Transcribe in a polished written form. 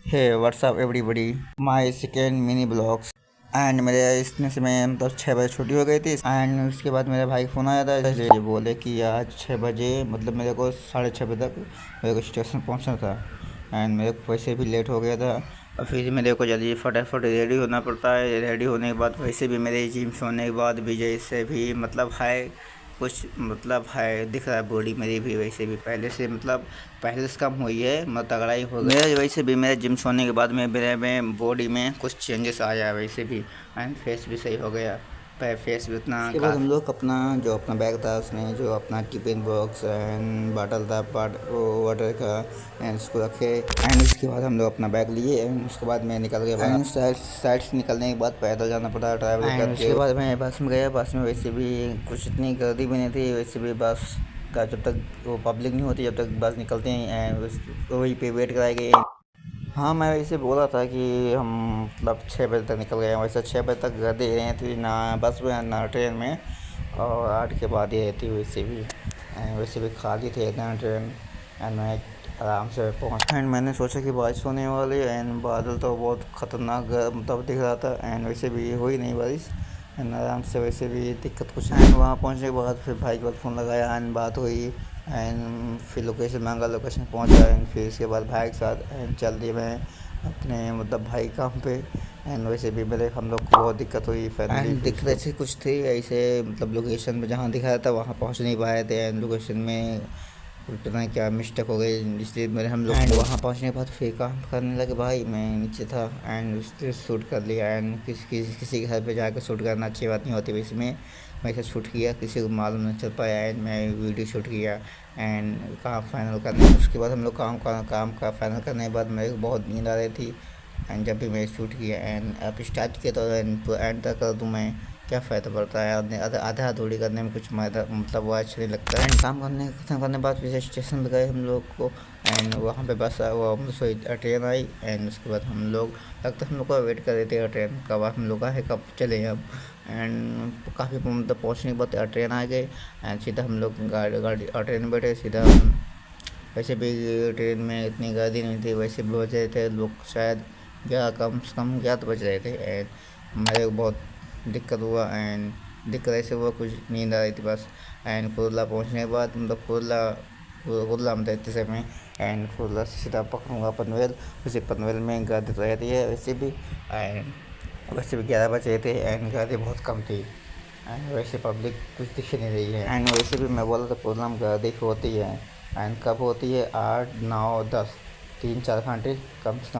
Hey what's up everybody, my second mini blogs. And मेरे इसमें से मैं मतलब 6 बजे छुट्टी हो गई थी। एंड उसके बाद मेरे भाई फ़ोन आया था, ये बोले कि आज 6 बजे मतलब मेरे को 6:30 बजे तक मेरे को स्टेशन पहुंचना था। एंड मेरे को वैसे भी लेट हो गया था और फिर मेरे को जल्दी फटाफट रेडी होना पड़ता है। रेडी होने के बाद वैसे भी मेरे जिम से होने के बाद विजय से भी मतलब है कुछ मतलब है दिख रहा है बॉडी मेरी भी वैसे भी पहले से मतलब पहले से कम हुई है, मतलब तगड़ा ही हो गया। वैसे भी मेरे जिम सोने के बाद में मेरे में बॉडी में कुछ चेंजेस आया वैसे भी। एंड फेस भी सही हो गया, फेस भी उतना। उसके बाद हम लोग अपना जो अपना बैग था उसमें जो अपना टिफिन बॉक्स एंड बॉटल था वाटर का एंड उसको रखे। एंड उसके बाद हम लोग अपना बैग लिए एंड उसके बाद मैं निकल गया। एंड साइड से निकलने के बाद पैदल जाना पड़ा ट्रैवल करके। उसके बाद मैं बस में गया। बस में वैसे भी कुछ इतनी गर्दी भी नहीं थी, वैसे भी बस का जब तक वो पब्लिक नहीं होती जब तक बस निकलते हैं एंड वहीं पे वेट कराए गए। हाँ, मैं वैसे बोला था कि हम मतलब 6 बजे तक निकल गए हैं। वैसे 6 बजे तक गर्दी नहीं थी ना बस में ना ट्रेन में, और 8 के बाद ही रहती वैसे भी खाली थे इतना ट्रेन। एंड मैं आराम से पहुँच। एंड मैंने सोचा कि बारिश होने वाली है एंड बादल तो बहुत ख़तरनाक मतलब दिख रहा था। एंड वैसे भी हुई नहीं बारिश एंड आराम से वैसे भी दिक्कत कुछ नहीं। वहाँ पहुँचने के बाद फिर भाई के बाद फ़ोन लगाया एंड बात हुई एंड फिर लोकेशन मांगा, लोकेशन पहुँचा एंड फिर उसके बाद भाई के साथ एंड चल दिए मैं अपने मतलब भाई काम पे। एंड वैसे भी मेरे हम लोग को बहुत दिक्कत हुई फैमिली दिक्कत ऐसी कुछ थी ऐसे मतलब लोकेशन पे जहाँ दिखाया था वहाँ पहुँच नहीं पाए थे एंड लोकेशन में पता नहीं क्या मिस्टेक हो गई, इसलिए मेरे हम लोग वहाँ पहुँचने के बाद फिर काम करने लगे। भाई मैं नीचे था एंड उससे शूट कर लिया। एंड किसी के घर पे जाकर शूट करना अच्छी बात नहीं होती, वैसे में मैं इसे शूट किया, किसी को मालूम नहीं चल पाया एंड मैं वीडियो शूट किया एंड काम फाइनल करने। उसके बाद हम लोग काम का फाइनल करने के बाद मेरे को बहुत नींद आ रही थी। एंड जब भी मैं शूट किया एंड अब स्टार्ट किया तो एंड तक कर दूँ मैं, क्या फ़ायदा पड़ता है आधा अधूरी करने में, कुछ मतलब वो अच्छा नहीं लगता। एंड काम खत्म करने के बाद फिर स्टेशन पे गए हम लोग को एंड वहाँ पे बस वो सॉरी ट्रेन आई। एंड उसके बाद हम लोग लगता हम लोग का वेट कर रहे थे ट्रेन कब हम लोग का है कब चले अब। एंड काफ़ी मतलब पहुँचने के बाद ट्रेन आ गई एंड सीधा हम लोग गाड़ी ट्रेन में बैठे सीधा। वैसे भी ट्रेन में इतनी गर्दी नहीं थी, वैसे भी बज रहे थे लोग शायद कम से कम 11 बज रहे थे। एंड हमारे को बहुत दिक्कत हुआ एंड दिक्कत ऐसे हुआ कुछ नींद आ रही थी बस। एंड कुरला पहुंचने के बाद मतलब कुरला में रहते समय एंड कुरला से सीधा पकड़ूँगा पनवेल। वैसे पनवेल में गर्दी तो रहती है वैसे भी। एंड वैसे भी 11 बज रहे थे एंड गर्दी बहुत कम थी एंड वैसे पब्लिक कुछ दिख नहीं रही है। एंड वैसे भी मैं बोला था कुरला में गर्दी होती है एंड कब होती है 8 9 10 3 4 घंटे कम से कम।